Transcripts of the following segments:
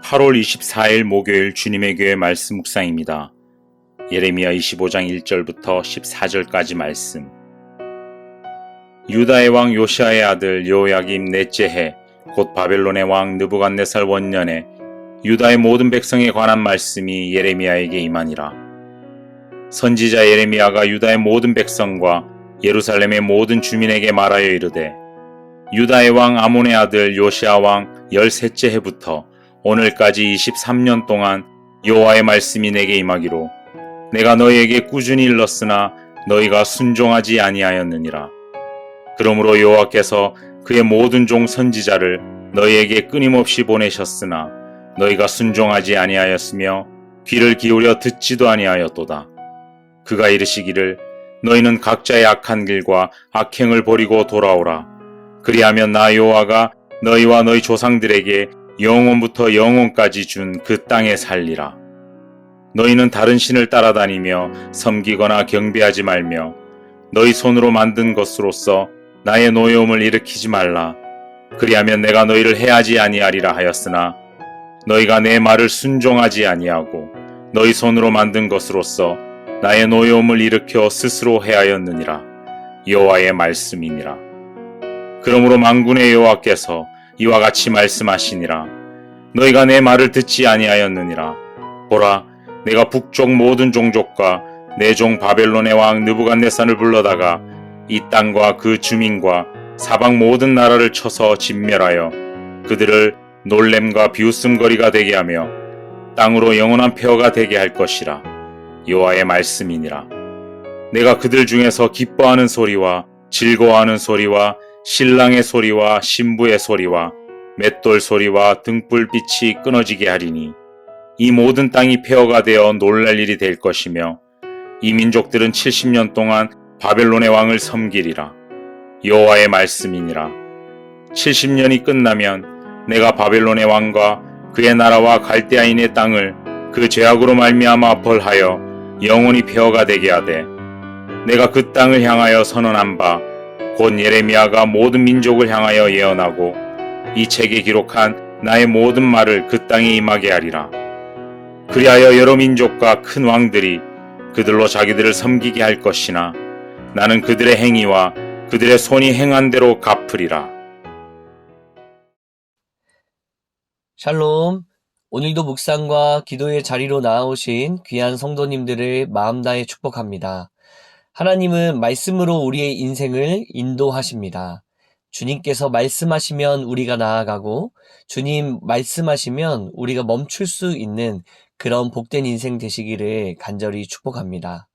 8월 24일 목요일 주님의 교회 말씀 묵상입니다. 예레미야 25장 1절부터 14절까지 말씀. 유다의 왕 요시아의 아들 여호야김 넷째 해 곧 바벨론의 왕 느부갓네살 원년에 유다의 모든 백성에 관한 말씀이 예레미야에게 임하니라. 선지자 예레미야가 유다의 모든 백성과 예루살렘의 모든 주민에게 말하여 이르되, 유다의 왕 아몬의 아들 요시아 왕 13째 해부터 오늘까지 23년 동안 여호와의 말씀이 내게 임하기로, 내가 너희에게 꾸준히 일렀으나 너희가 순종하지 아니하였느니라. 그러므로 여호와께서 그의 모든 종 선지자를 너희에게 끊임없이 보내셨으나 너희가 순종하지 아니하였으며 귀를 기울여 듣지도 아니하였도다. 그가 이르시기를, 너희는 각자의 악한 길과 악행을 버리고 돌아오라. 그리하면 나 여호와가 너희와 너희 조상들에게 영원부터 영원까지 준 그 땅에 살리라. 너희는 다른 신을 따라다니며 섬기거나 경배하지 말며 너희 손으로 만든 것으로서 나의 노여움을 일으키지 말라. 그리하면 내가 너희를 해하지 아니하리라 하였으나 너희가 내 말을 순종하지 아니하고 너희 손으로 만든 것으로서 나의 노여움을 일으켜 스스로 해하였느니라. 여호와의 말씀이니라. 그러므로 만군의 여호와께서 이와 같이 말씀하시니라. 너희가 내 말을 듣지 아니하였느니라. 보라, 내가 북쪽 모든 종족과 내 종 바벨론의 왕 느부갓네살을 불러다가 이 땅과 그 주민과 사방 모든 나라를 쳐서 진멸하여 그들을 놀램과 비웃음거리가 되게 하며 땅으로 영원한 폐허가 되게 할 것이라. 여호와의 말씀이니라. 내가 그들 중에서 기뻐하는 소리와 즐거워하는 소리와 신랑의 소리와 신부의 소리와 맷돌 소리와 등불빛이 끊어지게 하리니 이 모든 땅이 폐허가 되어 놀랄 일이 될 것이며 이 민족들은 70년 동안 바벨론의 왕을 섬기리라. 여호와의 말씀이니라. 70년이 끝나면 내가 바벨론의 왕과 그의 나라와 갈대아인의 땅을 그 죄악으로 말미암아 벌하여 영원히 폐허가 되게 하되, 내가 그 땅을 향하여 선언한 바 곧 예레미야가 모든 민족을 향하여 예언하고 이 책에 기록한 나의 모든 말을 그 땅에 임하게 하리라. 그리하여 여러 민족과 큰 왕들이 그들로 자기들을 섬기게 할 것이나 나는 그들의 행위와 그들의 손이 행한 대로 갚으리라. 샬롬. 오늘도 묵상과 기도의 자리로 나아오신 귀한 성도님들을 마음 다해 축복합니다. 하나님은 말씀으로 우리의 인생을 인도하십니다. 주님께서 말씀하시면 우리가 나아가고 주님 말씀하시면 우리가 멈출 수 있는 그런 복된 인생 되시기를 간절히 축복합니다.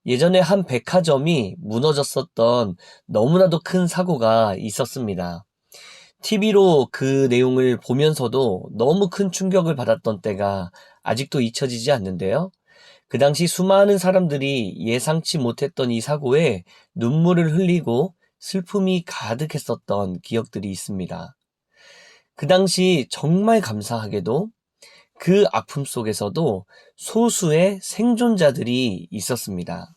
예전에 한 백화점이 무너졌었던 너무나도 큰 사고가 있었습니다. TV로 그 내용을 보면서도 너무 큰 충격을 받았던 때가 아직도 잊혀지지 않는데요. 그 당시 수많은 사람들이 예상치 못했던 이 사고에 눈물을 흘리고 슬픔이 가득했었던 기억들이 있습니다. 그 당시 정말 감사하게도 그 아픔 속에서도 소수의 생존자들이 있었습니다.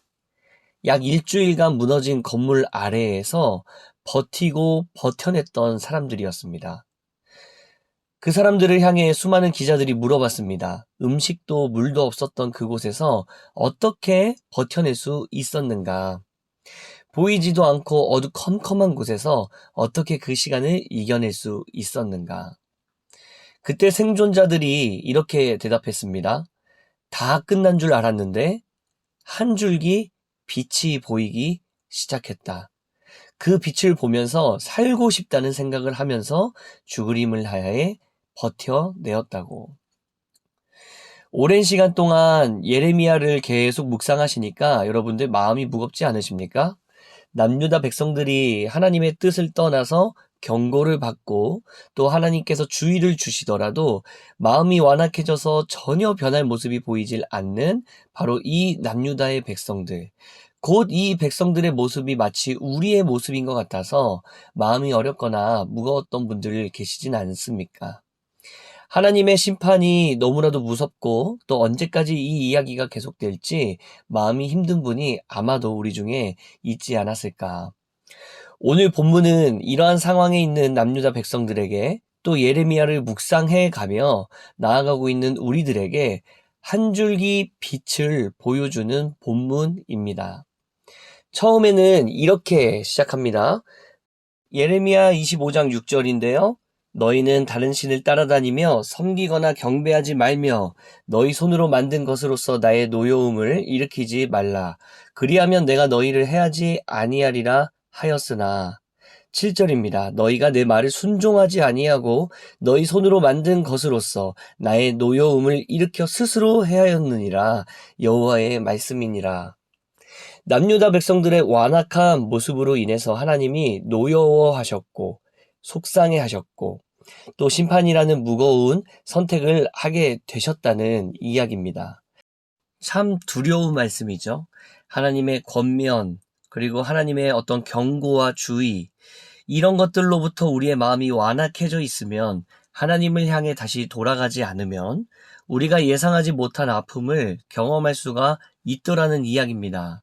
약 일주일간 무너진 건물 아래에서 버티고 버텨냈던 사람들이었습니다. 그 사람들을 향해 수많은 기자들이 물어봤습니다. 음식도 물도 없었던 그곳에서 어떻게 버텨낼 수 있었는가? 보이지도 않고 어두컴컴한 곳에서 어떻게 그 시간을 이겨낼 수 있었는가? 그때 생존자들이 이렇게 대답했습니다. 다 끝난 줄 알았는데 한 줄기 빛이 보이기 시작했다. 그 빛을 보면서 살고 싶다는 생각을 하면서 죽을 힘을 다해 버텨내었다고. 오랜 시간 동안 예레미야를 계속 묵상하시니까 여러분들 마음이 무겁지 않으십니까? 남유다 백성들이 하나님의 뜻을 떠나서 경고를 받고 또 하나님께서 주의를 주시더라도 마음이 완악해져서 전혀 변할 모습이 보이질 않는 바로 이 남유다의 백성들. 곧 이 백성들의 모습이 마치 우리의 모습인 것 같아서 마음이 어렵거나 무거웠던 분들 계시진 않습니까? 하나님의 심판이 너무나도 무섭고 또 언제까지 이 이야기가 계속될지 마음이 힘든 분이 아마도 우리 중에 있지 않았을까. 오늘 본문은 이러한 상황에 있는 남유다 백성들에게 또 예레미야를 묵상해 가며 나아가고 있는 우리들에게 한 줄기 빛을 보여주는 본문입니다. 처음에는 이렇게 시작합니다. 예레미야 25장 6절인데요. 너희는 다른 신을 따라다니며 섬기거나 경배하지 말며 너희 손으로 만든 것으로서 나의 노여움을 일으키지 말라. 그리하면 내가 너희를 해하지 아니하리라 하였으나 7절입니다. 너희가 내 말을 순종하지 아니하고 너희 손으로 만든 것으로서 나의 노여움을 일으켜 스스로 해하였느니라. 여호와의 말씀이니라. 남유다 백성들의 완악한 모습으로 인해서 하나님이 노여워하셨고 속상해하셨고 또 심판이라는 무거운 선택을 하게 되셨다는 이야기입니다. 참 두려운 말씀이죠. 하나님의 권면 그리고 하나님의 어떤 경고와 주의 이런 것들로부터 우리의 마음이 완악해져 있으면 하나님을 향해 다시 돌아가지 않으면 우리가 예상하지 못한 아픔을 경험할 수가 있더라는 이야기입니다.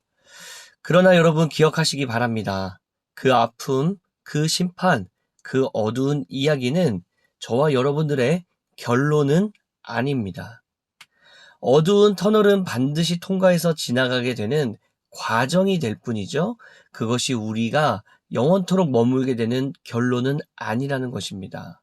그러나 여러분 기억하시기 바랍니다. 그 아픔, 그 심판, 그 어두운 이야기는 저와 여러분들의 결론은 아닙니다. 어두운 터널은 반드시 통과해서 지나가게 되는 과정이 될 뿐이죠. 그것이 우리가 영원토록 머물게 되는 결론은 아니라는 것입니다.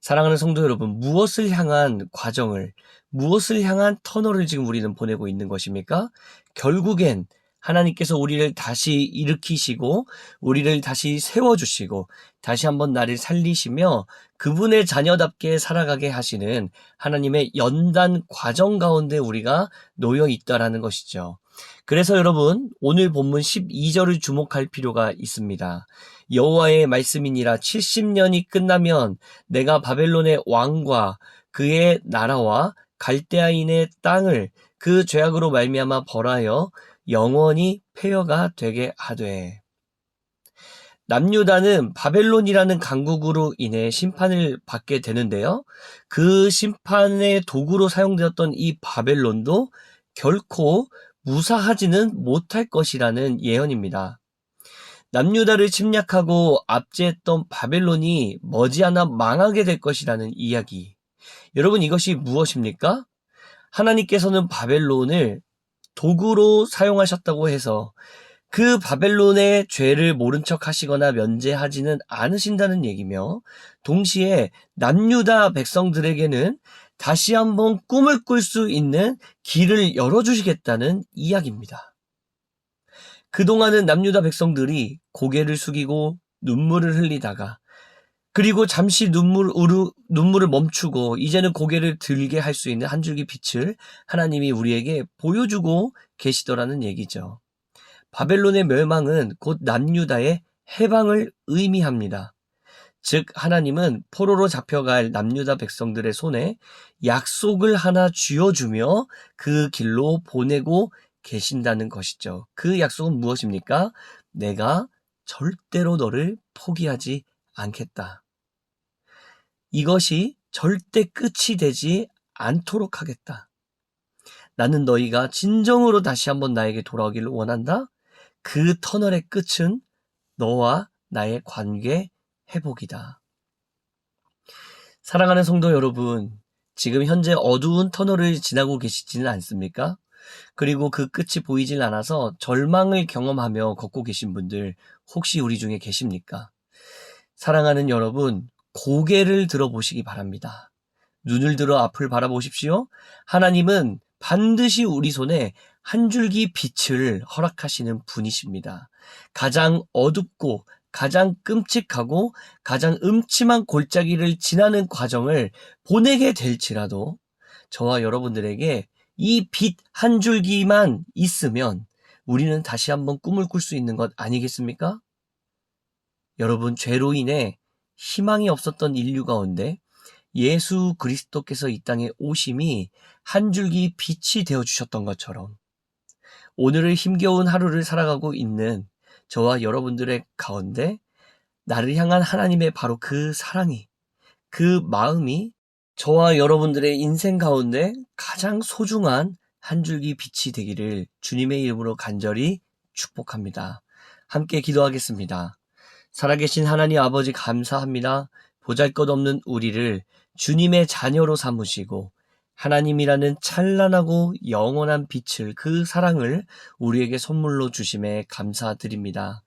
사랑하는 성도 여러분, 무엇을 향한 과정을, 무엇을 향한 터널을 지금 우리는 보내고 있는 것입니까? 결국엔 하나님께서 우리를 다시 일으키시고 우리를 다시 세워주시고 다시 한번 나를 살리시며 그분의 자녀답게 살아가게 하시는 하나님의 연단 과정 가운데 우리가 놓여 있다라는 것이죠. 그래서 여러분 오늘 본문 12절을 주목할 필요가 있습니다. 여호와의 말씀이니라 70년이 끝나면 내가 바벨론의 왕과 그의 나라와 갈대아인의 땅을 그 죄악으로 말미암아 벌하여 영원히 폐허가 되게 하되. 남유다는 바벨론이라는 강국으로 인해 심판을 받게 되는데요. 그 심판의 도구로 사용되었던 이 바벨론도 결코 무사하지는 못할 것이라는 예언입니다. 남유다를 침략하고 압제했던 바벨론이 머지않아 망하게 될 것이라는 이야기. 여러분 이것이 무엇입니까? 하나님께서는 바벨론을 도구로 사용하셨다고 해서 그 바벨론의 죄를 모른 척 하시거나 면제하지는 않으신다는 얘기며 동시에 남유다 백성들에게는 다시 한번 꿈을 꿀 수 있는 길을 열어주시겠다는 이야기입니다. 그동안은 남유다 백성들이 고개를 숙이고 눈물을 흘리다가 그리고 잠시 눈물을 멈추고 이제는 고개를 들게 할 수 있는 한 줄기 빛을 하나님이 우리에게 보여주고 계시더라는 얘기죠. 바벨론의 멸망은 곧 남유다의 해방을 의미합니다. 즉 하나님은 포로로 잡혀갈 남유다 백성들의 손에 약속을 하나 쥐어주며 그 길로 보내고 계신다는 것이죠. 그 약속은 무엇입니까? 내가 절대로 너를 포기하지 않겠다. 이것이 절대 끝이 되지 않도록 하겠다. 나는 너희가 진정으로 다시 한번 나에게 돌아오기를 원한다. 그 터널의 끝은 너와 나의 관계 회복이다. 사랑하는 성도 여러분, 지금 현재 어두운 터널을 지나고 계시지는 않습니까? 그리고 그 끝이 보이질 않아서 절망을 경험하며 걷고 계신 분들 혹시 우리 중에 계십니까? 사랑하는 여러분, 고개를 들어보시기 바랍니다. 눈을 들어 앞을 바라보십시오. 하나님은 반드시 우리 손에 한 줄기 빛을 허락하시는 분이십니다. 가장 어둡고 가장 끔찍하고 가장 음침한 골짜기를 지나는 과정을 보내게 될지라도 저와 여러분들에게 이 빛 한 줄기만 있으면 우리는 다시 한번 꿈을 꿀 수 있는 것 아니겠습니까? 여러분, 죄로 인해 희망이 없었던 인류 가운데 예수 그리스도께서 이 땅에 오심이 한 줄기 빛이 되어주셨던 것처럼 오늘을 힘겨운 하루를 살아가고 있는 저와 여러분들의 가운데 나를 향한 하나님의 바로 그 사랑이, 그 마음이 저와 여러분들의 인생 가운데 가장 소중한 한 줄기 빛이 되기를 주님의 이름으로 간절히 축복합니다. 함께 기도하겠습니다. 살아계신 하나님 아버지 감사합니다. 보잘것없는 우리를 주님의 자녀로 삼으시고 하나님이라는 찬란하고 영원한 빛을, 그 사랑을 우리에게 선물로 주심에 감사드립니다.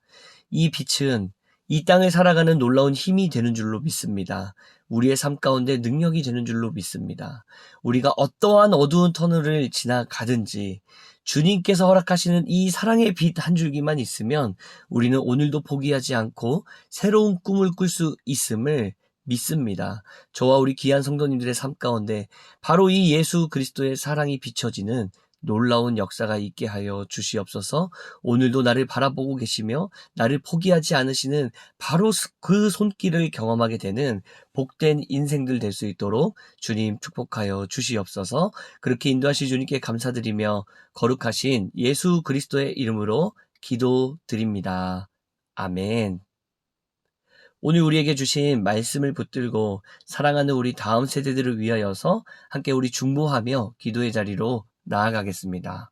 이 빛은 이 땅을 살아가는 놀라운 힘이 되는 줄로 믿습니다. 우리의 삶 가운데 능력이 되는 줄로 믿습니다. 우리가 어떠한 어두운 터널을 지나가든지 주님께서 허락하시는 이 사랑의 빛 한 줄기만 있으면 우리는 오늘도 포기하지 않고 새로운 꿈을 꿀 수 있음을 믿습니다. 저와 우리 귀한 성도님들의 삶 가운데 바로 이 예수 그리스도의 사랑이 비춰지는 놀라운 역사가 있게 하여 주시옵소서. 오늘도 나를 바라보고 계시며 나를 포기하지 않으시는 바로 그 손길을 경험하게 되는 복된 인생들 될 수 있도록 주님 축복하여 주시옵소서. 그렇게 인도하실 주님께 감사드리며 거룩하신 예수 그리스도의 이름으로 기도드립니다. 아멘. 오늘 우리에게 주신 말씀을 붙들고 사랑하는 우리 다음 세대들을 위하여서 함께 우리 중보하며 기도의 자리로 나아가겠습니다.